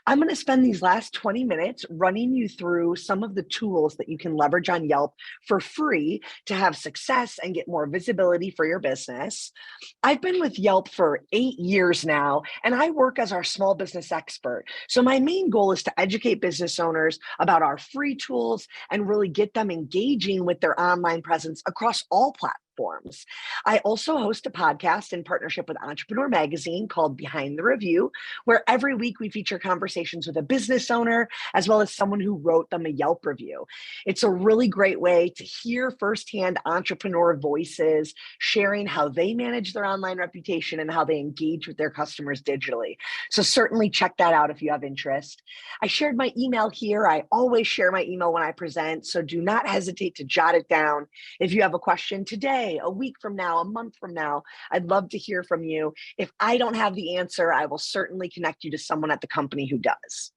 I'm going to spend these last 20 minutes running you through some of the tools that you can leverage on Yelp for free to have success and get more visibility for your business. I've been with Yelp for 8 years now, and I work as our small business expert. So my main goal is to educate business owners about our free tools and really get them engaging with their online presence across all platforms. I also host a podcast in partnership with Entrepreneur Magazine called Behind the Review, where every week we feature conversations with a business owner as well as someone who wrote them a Yelp review. It's a really great way to hear firsthand entrepreneur voices sharing how they manage their online reputation and how they engage with their customers digitally. So certainly check that out if you have interest. I shared my email here. I always share my email when I present, so do not hesitate to jot it down. If you have a question today, a week from now, a month from now, I'd love to hear from you. If I don't have the answer, I will certainly connect you to someone at the company who does.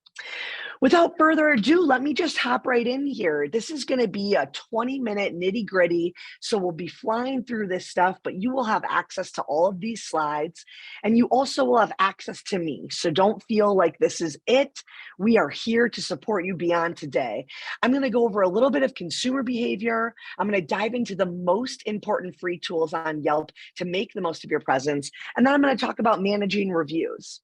Without further ado, let me just hop right in here. This is going to be a 20-minute nitty-gritty, so we'll be flying through this stuff, but you will have access to all of these slides, and you also will have access to me. So don't feel like this is it. We are here to support you beyond today. I'm going to go over a little bit of consumer behavior. I'm going to dive into the most important free tools on Yelp to make the most of your presence, and then I'm going to talk about managing reviews.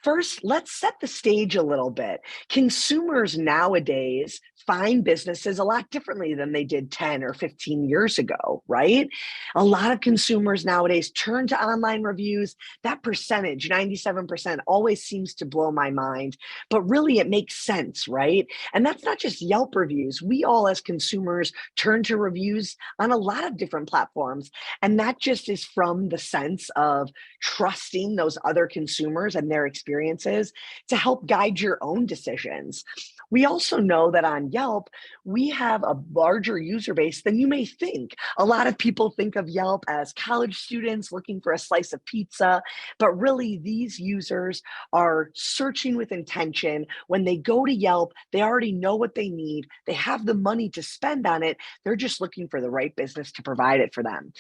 First, let's set the stage a little bit. Consumers nowadays find businesses a lot differently than they did 10 or 15 years ago, right? A lot of consumers nowadays turn to online reviews. That percentage, 97%, always seems to blow my mind, but really it makes sense, right? And that's not just Yelp reviews. We all as consumers turn to reviews on a lot of different platforms. And that just is from the sense of trusting those other consumers and their experiences to help guide your own decisions. We also know that on Yelp, we have a larger user base than you may think. A lot of people think of Yelp as college students looking for a slice of pizza, but really these users are searching with intention. When they go to Yelp, they already know what they need. They have the money to spend on it. They're just looking for the right business to provide it for them.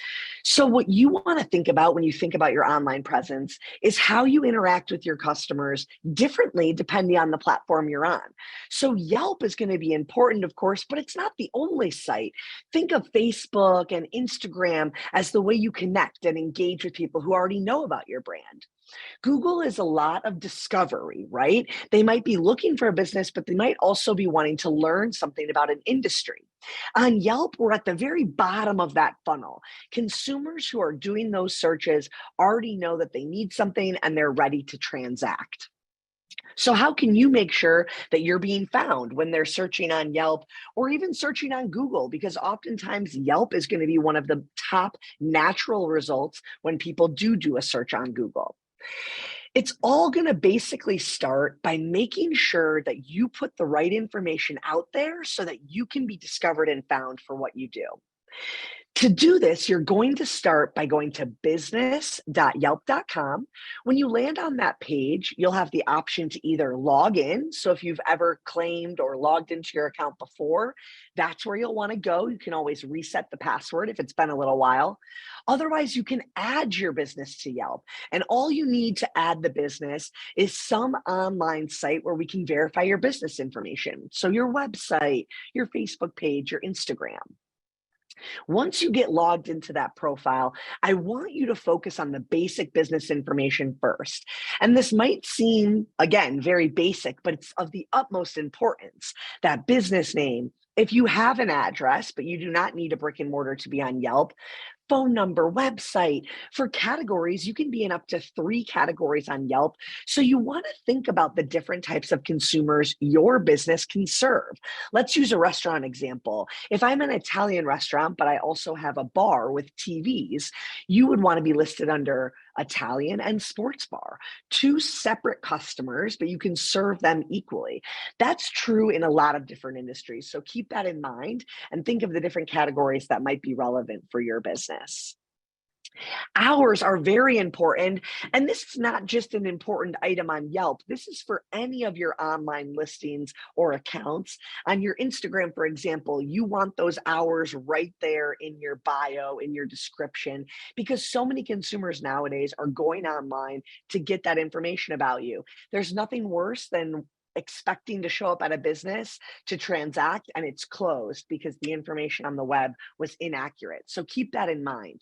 So what you want to think about when you think about your online presence is how you interact with your customers differently depending on the platform you're on. So Yelp is going to be important, of course, but it's not the only site. Think of Facebook and Instagram as the way you connect and engage with people who already know about your brand. Google is a lot of discovery, right? They might be looking for a business, but they might also be wanting to learn something about an industry. On Yelp, we're at the very bottom of that funnel. Consumers who are doing those searches already know that they need something and they're ready to transact. So how can you make sure that you're being found when they're searching on Yelp or even searching on Google? Because oftentimes Yelp is going to be one of the top natural results when people do a search on Google. It's all going to basically start by making sure that you put the right information out there so that you can be discovered and found for what you do. To do this, you're going to start by going to business.yelp.com. When you land on that page, you'll have the option to either log in. So if you've ever claimed or logged into your account before, that's where you'll want to go. You can always reset the password if it's been a little while. Otherwise, you can add your business to Yelp. And all you need to add the business is some online site where we can verify your business information. So your website, your Facebook page, your Instagram. Once you get logged into that profile, I want you to focus on the basic business information first. And this might seem, again, very basic, but it's of the utmost importance. That business name, if you have an address, but you do not need a brick and mortar to be on Yelp, phone number, website. For categories, you can be in up to 3 categories on Yelp. So you want to think about the different types of consumers your business can serve. Let's use a restaurant example. If I'm an Italian restaurant, but I also have a bar with TVs, you would want to be listed under Italian and sports bar, 2 separate customers, but you can serve them equally. That's true in a lot of different industries. So keep that in mind and think of the different categories that might be relevant for your business. Hours are very important. And this is not just an important item on Yelp. This is for any of your online listings or accounts. On your Instagram, for example, you want those hours right there in your bio, in your description, because so many consumers nowadays are going online to get that information about you. There's nothing worse than expecting to show up at a business to transact and it's closed because the information on the web was inaccurate. So keep that in mind.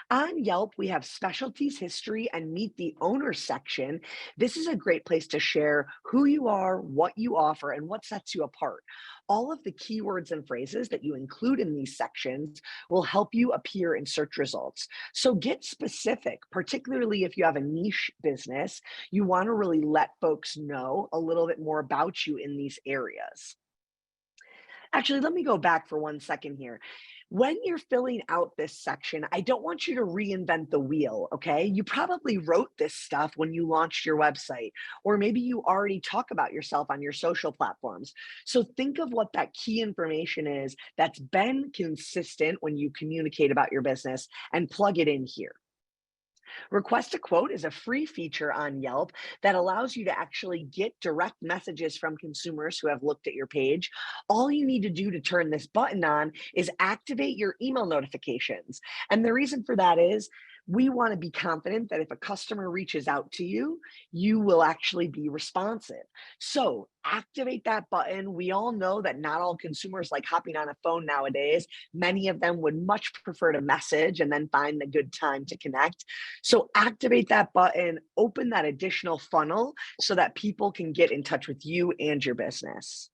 On Yelp, we have specialties history and meet the owner section. This is a great place to share who you are, what you offer, and what sets you apart. All of the keywords and phrases that you include in these sections will help you appear in search results. So get specific, particularly if you have a niche business. You want to really let folks know a little bit more about you in these areas. Actually, let me go back for 1 second here. When you're filling out this section, I don't want you to reinvent the wheel, okay? You probably wrote this stuff when you launched your website, or maybe you already talk about yourself on your social platforms. So think of what that key information is that's been consistent when you communicate about your business and plug it in here. Request a quote is a free feature on Yelp that allows you to actually get direct messages from consumers who have looked at your page. All you need to do to turn this button on is activate your email notifications. And the reason for that is we want to be confident that if a customer reaches out to you, you will actually be responsive. So activate that button. We all know that not all consumers like hopping on a phone nowadays. Many of them would much prefer to message and then find the good time to connect. So activate that button, open that additional funnel so that people can get in touch with you and your business.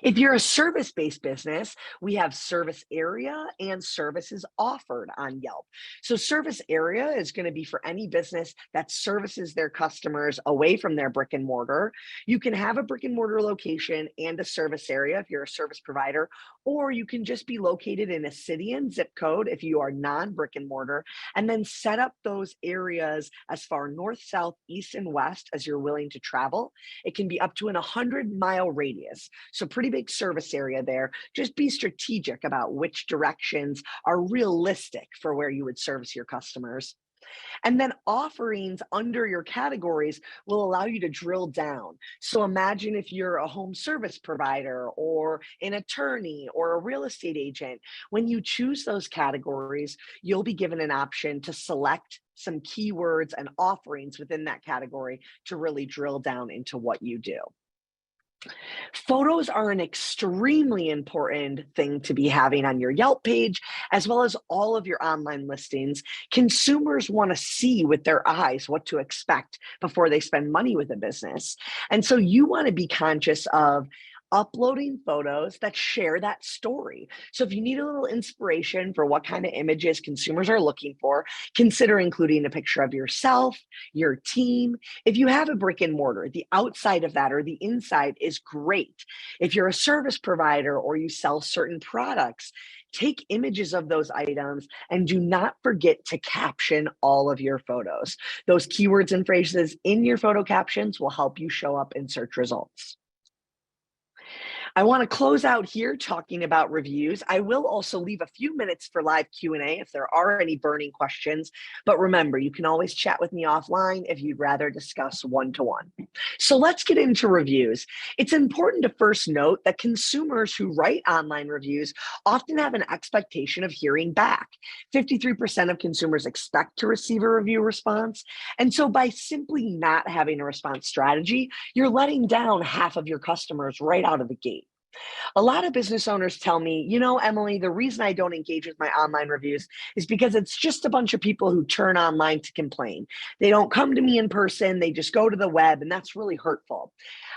If you're a service-based business, we have service area and services offered on Yelp. So service area is going to be for any business that services their customers away from their brick and mortar. You can have a brick and mortar location and a service area if you're a service provider, or you can just be located in a city and zip code if you are non-brick and mortar, and then set up those areas as far north, south, east, and west as you're willing to travel. It can be up to an 100-mile radius. So pretty big service area there. Just be strategic about which directions are realistic for where you would service your customers. And then offerings under your categories will allow you to drill down. So imagine if you're a home service provider or an attorney or a real estate agent. When you choose those categories, you'll be given an option to select some keywords and offerings within that category to really drill down into what you do. Photos are an extremely important thing to be having on your Yelp page, as well as all of your online listings. Consumers want to see with their eyes what to expect before they spend money with a business. And so you want to be conscious of uploading photos that share that story. So if you need a little inspiration for what kind of images consumers are looking for, consider including a picture of yourself, your team. If you have a brick and mortar, the outside of that or the inside is great. If you're a service provider or you sell certain products, take images of those items and do not forget to caption all of your photos. Those keywords and phrases in your photo captions will help you show up in search results. I want to close out here talking about reviews. I will also leave a few minutes for live Q&A if there are any burning questions. But remember, you can always chat with me offline if you'd rather discuss one-to-one. So let's get into reviews. It's important to first note that consumers who write online reviews often have an expectation of hearing back. 53% of consumers expect to receive a review response. And so by simply not having a response strategy, you're letting down half of your customers right out of the gate. A lot of business owners tell me, you know, Emily, the reason I don't engage with my online reviews is because it's just a bunch of people who turn online to complain. They don't come to me in person, they just go to the web, and that's really hurtful.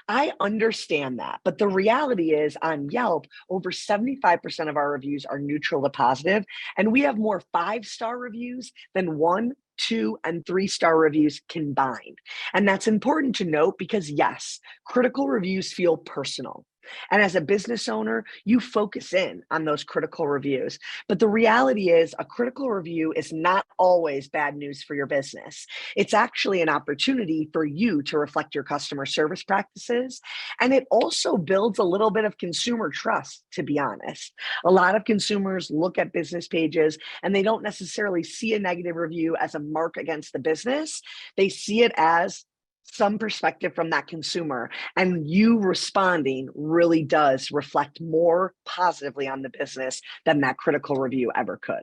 I understand that, but the reality is on Yelp, over 75% of our reviews are neutral to positive, and we have more 5-star reviews than 1, 2, and 3-star reviews combined. And that's important to note because yes, critical reviews feel personal. And as a business owner, you focus in on those critical reviews. But the reality is, a critical review is not always bad news for your business. It's actually an opportunity for you to reflect your customer service practices. And it also builds a little bit of consumer trust, to be honest. A lot of consumers look at business pages and they don't necessarily see a negative review as a mark against the business. They see it as some perspective from that consumer, and you responding really does reflect more positively on the business than that critical review ever could.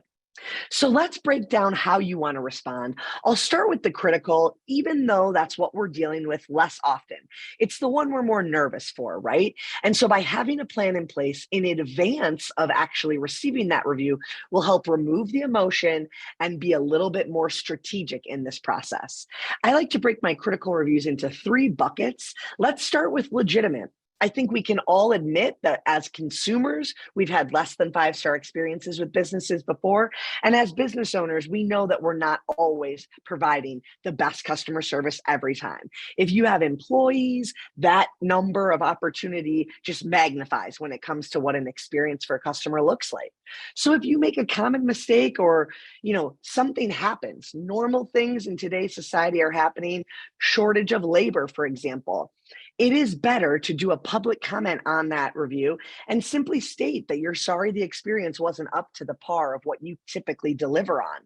So let's break down how you want to respond. I'll start with the critical, even though that's what we're dealing with less often. It's the one we're more nervous for, right? And so by having a plan in place in advance of actually receiving that review will help remove the emotion and be a little bit more strategic in this process. I like to break my critical reviews into three buckets. Let's start with legitimate. I think we can all admit that as consumers, we've had less than 5-star experiences with businesses before. And as business owners, we know that we're not always providing the best customer service every time. If you have employees, that number of opportunity just magnifies when it comes to what an experience for a customer looks like. So if you make a common mistake or, something happens, normal things in today's society are happening, shortage of labor, for example, it is better to do a public comment on that review and simply state that you're sorry the experience wasn't up to the par of what you typically deliver on.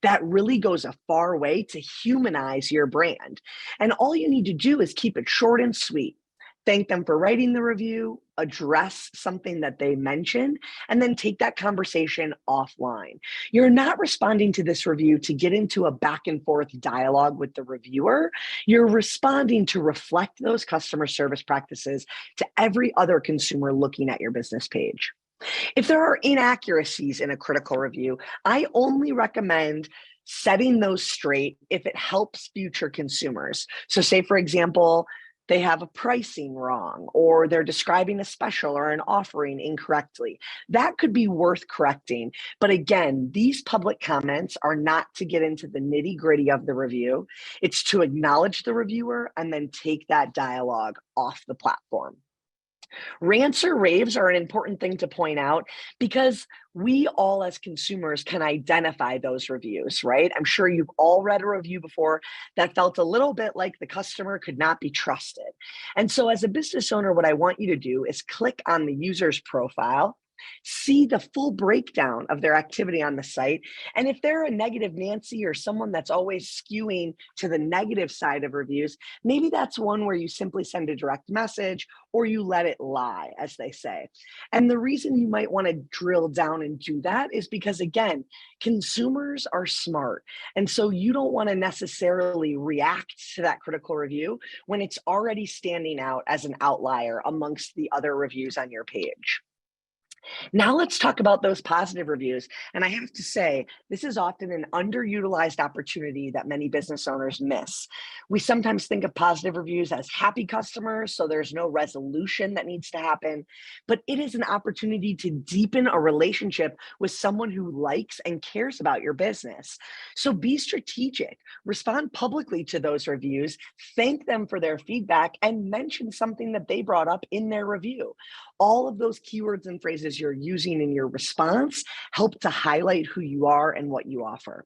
That really goes a far way to humanize your brand. And all you need to do is keep it short and sweet. Thank them for writing the review, address something that they mentioned, and then take that conversation offline. You're not responding to this review to get into a back and forth dialogue with the reviewer. You're responding to reflect those customer service practices to every other consumer looking at your business page. If there are inaccuracies in a critical review, I only recommend setting those straight if it helps future consumers. So, say, for example, they have a pricing wrong, or they're describing a special or an offering incorrectly. That could be worth correcting. But again, these public comments are not to get into the nitty gritty of the review. It's to acknowledge the reviewer and then take that dialogue off the platform. Rants or raves are an important thing to point out because we all as consumers can identify those reviews, right? I'm sure you've all read a review before that felt a little bit like the customer could not be trusted. And so as a business owner, what I want you to do is click on the user's profile, see the full breakdown of their activity on the site. And if they're a negative Nancy or someone that's always skewing to the negative side of reviews, maybe that's one where you simply send a direct message or you let it lie, as they say. And the reason you might want to drill down and do that is because, again, consumers are smart. And so you don't want to necessarily react to that critical review when it's already standing out as an outlier amongst the other reviews on your page. Now let's talk about those positive reviews. And I have to say, this is often an underutilized opportunity that many business owners miss. We sometimes think of positive reviews as happy customers, so there's no resolution that needs to happen, but it is an opportunity to deepen a relationship with someone who likes and cares about your business. So be strategic, respond publicly to those reviews, thank them for their feedback, and mention something that they brought up in their review. All of those keywords and phrases you're using in your response help to highlight who you are and what you offer.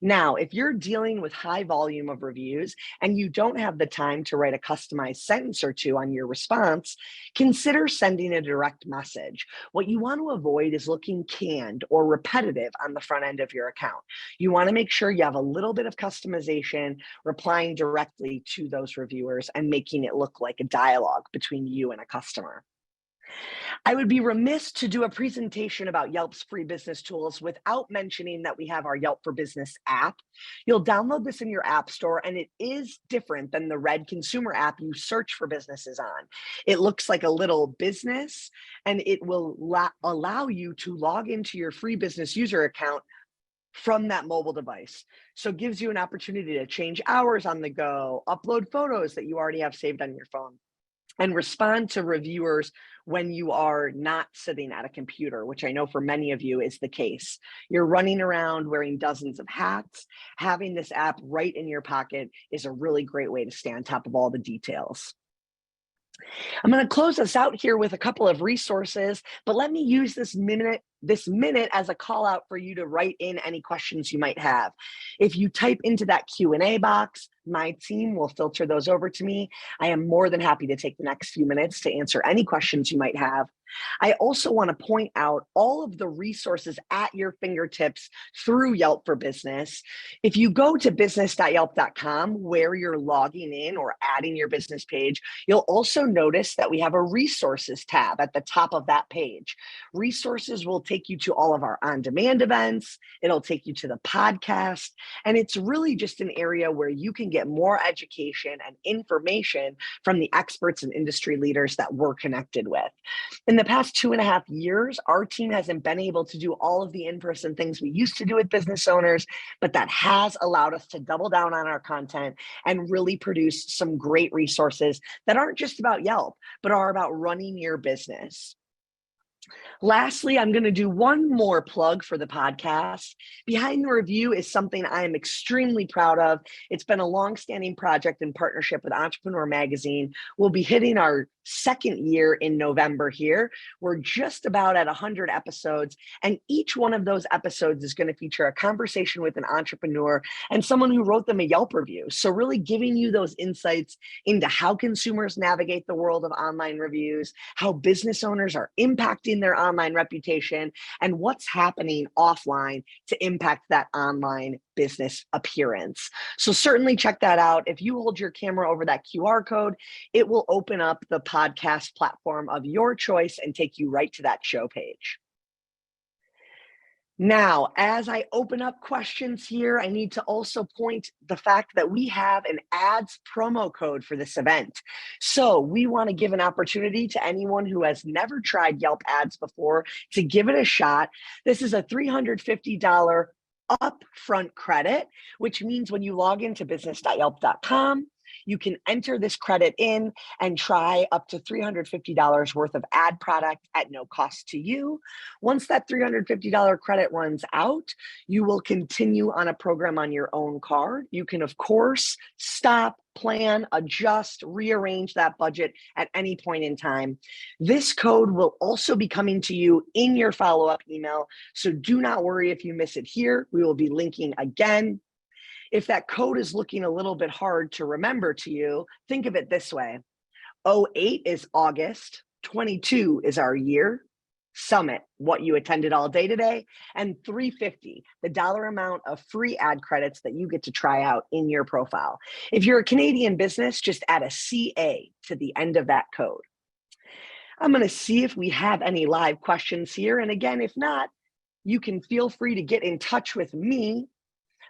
Now, if you're dealing with high volume of reviews and you don't have the time to write a customized sentence or two on your response, consider sending a direct message. What you want to avoid is looking canned or repetitive on the front end of your account. You want to make sure you have a little bit of customization, replying directly to those reviewers and making it look like a dialogue between you and a customer. I would be remiss to do a presentation about Yelp's free business tools without mentioning that we have our Yelp for Business app. You'll download this in your app store, and it is different than the red consumer app you search for businesses on. It looks like a little business, and it will allow you to log into your free business user account from that mobile device. So it gives you an opportunity to change hours on the go, upload photos that you already have saved on your phone, and respond to reviewers when you are not sitting at a computer, which I know for many of you is the case. You're running around wearing dozens of hats. Having this app right in your pocket is a really great way to stay on top of all the details. I'm going to close us out here with a couple of resources, but let me use this minute as a call out for you to write in any questions you might have. If you type into that Q&A box, my team will filter those over to me. I am more than happy to take the next few minutes to answer any questions you might have. I also want to point out all of the resources at your fingertips through Yelp for Business. If you go to business.yelp.com where you're logging in or adding your business page, you'll also notice that we have a resources tab at the top of that page. Resources will take you to all of our on-demand events. It'll take you to the podcast. And it's really just an area where you can get more education and information from the experts and industry leaders that we're connected with. In the past 2.5 years, our team hasn't been able to do all of the in-person things we used to do with business owners, but that has allowed us to double down on our content and really produce some great resources that aren't just about Yelp, but are about running your business. Lastly, I'm going to do one more plug for the podcast. Behind the Review is something I am extremely proud of. It's been a long-standing project in partnership with Entrepreneur Magazine. We'll be hitting our second year in November here. We're just about at 100 episodes, and each one of those episodes is going to feature a conversation with an entrepreneur and someone who wrote them a Yelp review. So really giving you those insights into how consumers navigate the world of online reviews, how business owners are impacting their online reputation, and what's happening offline to impact that online business appearance. So certainly check that out. If you hold your camera over that QR code, it will open up the podcast platform of your choice and take you right to that show page. Now, as I open up questions here, I need to also point the fact that we have an ads promo code for this event. So we want to give an opportunity to anyone who has never tried Yelp ads before to give it a shot. This is a $350 upfront credit, which means when you log into business.yelp.com, you can enter this credit in and try up to $350 worth of ad product at no cost to you. Once that $350 credit runs out, you will continue on a program on your own card. You can, of course, stop, plan, adjust, rearrange that budget at any point in time. This code will also be coming to you in your follow-up email, so do not worry if you miss it here. We will be linking again. If that code is looking a little bit hard to remember to you, think of it this way. 08 is August, 22 is our year, Summit, what you attended all day today, and $350, the dollar amount of free ad credits that you get to try out in your profile. If you're a Canadian business, just add a CA to the end of that code. I'm going to see if we have any live questions here. And again, if not, you can feel free to get in touch with me.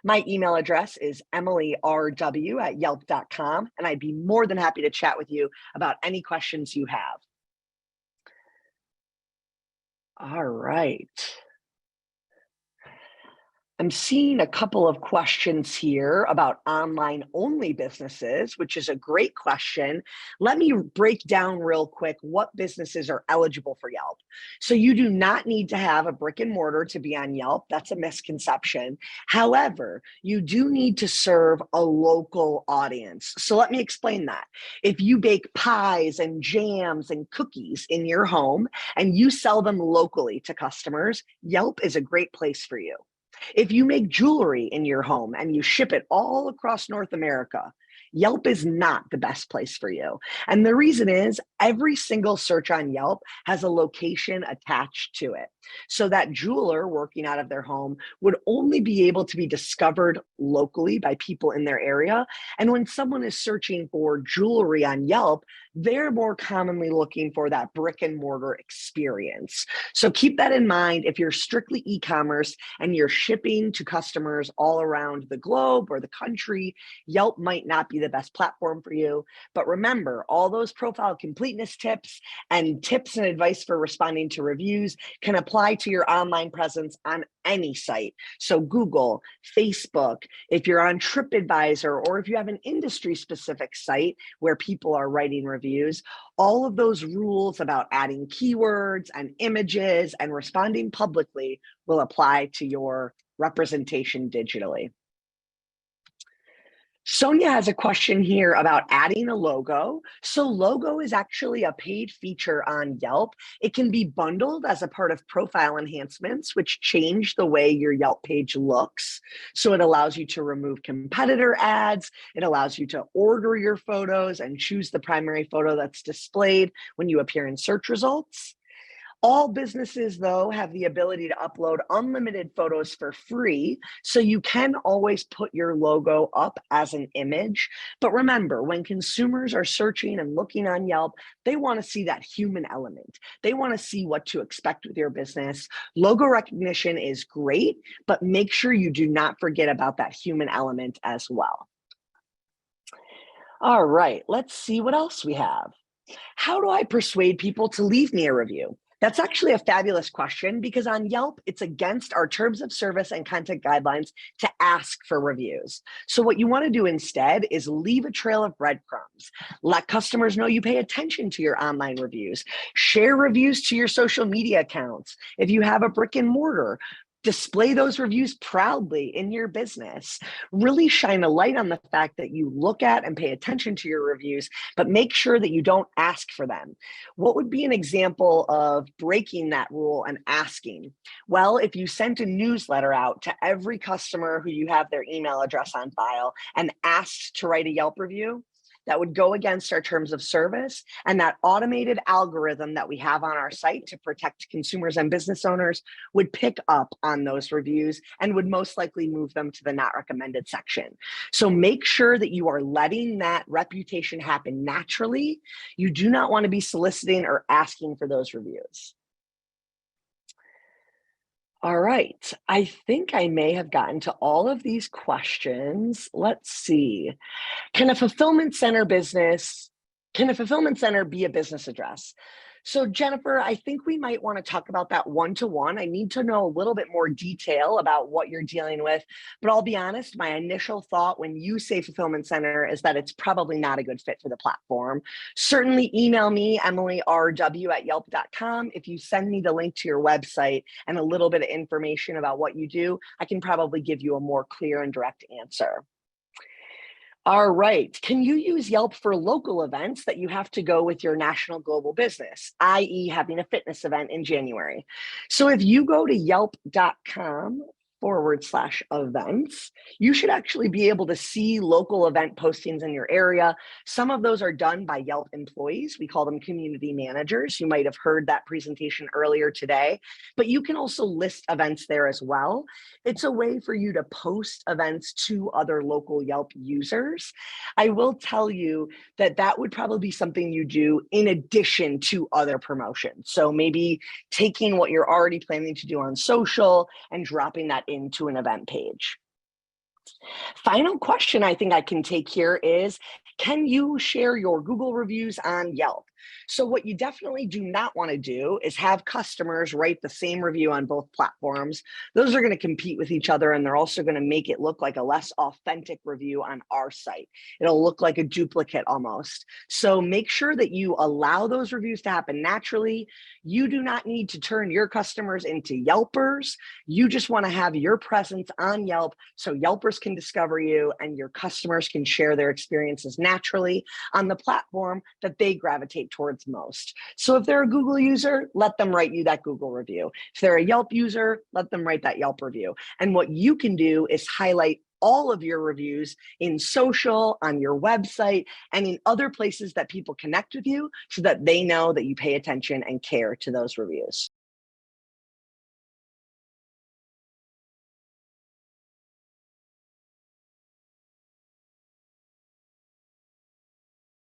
My email address is emilyrw@yelp.com, and I'd be more than happy to chat with you about any questions you have. All right. I'm seeing a couple of questions here about online-only businesses, which is a great question. Let me break down real quick what businesses are eligible for Yelp. So you do not need to have a brick and mortar to be on Yelp. That's a misconception. However, you do need to serve a local audience. So let me explain that. If you bake pies and jams and cookies in your home and you sell them locally to customers, Yelp is a great place for you. If you make jewelry in your home and you ship it all across North America, Yelp is not the best place for you. And the reason is every single search on Yelp has a location attached to it. So that jeweler working out of their home would only be able to be discovered locally by people in their area. And when someone is searching for jewelry on Yelp, they're more commonly looking for that brick and mortar experience. So keep that in mind. If you're strictly e-commerce and you're shipping to customers all around the globe or the country, Yelp might not be the best platform for you. But remember, all those profile completeness tips and advice for responding to reviews can apply to your online presence on any site. So Google, Facebook, if you're on TripAdvisor, or if you have an industry specific site where people are writing reviews, all of those rules about adding keywords and images and responding publicly will apply to your representation digitally. Sonia has a question here about adding a logo. So logo is actually a paid feature on Yelp. It can be bundled as a part of profile enhancements, which change the way your Yelp page looks. So it allows you to remove competitor ads. It allows you to order your photos and choose the primary photo that's displayed when you appear in search results. All businesses, though, have the ability to upload unlimited photos for free, so you can always put your logo up as an image. But remember, when consumers are searching and looking on Yelp, they want to see that human element. They want to see what to expect with your business. Logo recognition is great, but make sure you do not forget about that human element as well. All right, let's see what else we have. How do I persuade people to leave me a review? That's actually a fabulous question because on Yelp, it's against our terms of service and content guidelines to ask for reviews. So what you want to do instead is leave a trail of breadcrumbs. Let customers know you pay attention to your online reviews. Share reviews to your social media accounts. If you have a brick and mortar, display those reviews proudly in your business. Really shine a light on the fact that you look at and pay attention to your reviews, but make sure that you don't ask for them. What would be an example of breaking that rule and asking? Well, if you sent a newsletter out to every customer who you have their email address on file and asked to write a Yelp review, that would go against our terms of service, and that automated algorithm that we have on our site to protect consumers and business owners would pick up on those reviews and would most likely move them to the not recommended section. So make sure that you are letting that reputation happen naturally. You do not want to be soliciting or asking for those reviews. All right, I think I may have gotten to all of these questions. Let's see. Can a fulfillment center business, can a fulfillment center be a business address? So Jennifer, I think we might want to talk about that one-to-one. I need to know a little bit more detail about what you're dealing with, but I'll be honest, my initial thought when you say fulfillment center is that it's probably not a good fit for the platform. Certainly email me, EmilyRW@yelp.com. If you send me the link to your website and a little bit of information about what you do, I can probably give you a more clear and direct answer. All right. Can you use Yelp for local events that you have to go with your national global business, i.e. having a fitness event in January? So if you go to yelp.com/events, you should actually be able to see local event postings in your area. Some of those are done by Yelp employees. We call them community managers. You might have heard that presentation earlier today, but you can also list events there as well. It's a way for you to post events to other local Yelp users. I will tell you that that would probably be something you do in addition to other promotions. So maybe taking what you're already planning to do on social and dropping that into an event page. Final question I think I can take here is, can you share your Google reviews on Yelp? So what you definitely do not want to do is have customers write the same review on both platforms. Those are going to compete with each other, and they're also going to make it look like a less authentic review on our site. It'll look like a duplicate almost. So make sure that you allow those reviews to happen naturally. You do not need to turn your customers into Yelpers. You just want to have your presence on Yelp so Yelpers can discover you and your customers can share their experiences naturally on the platform that they gravitate towards most. So if they're a Google user, let them write you that Google review. If they're a Yelp user, let them write that Yelp review. And what you can do is highlight all of your reviews in social, on your website, and in other places that people connect with you so that they know that you pay attention and care to those reviews.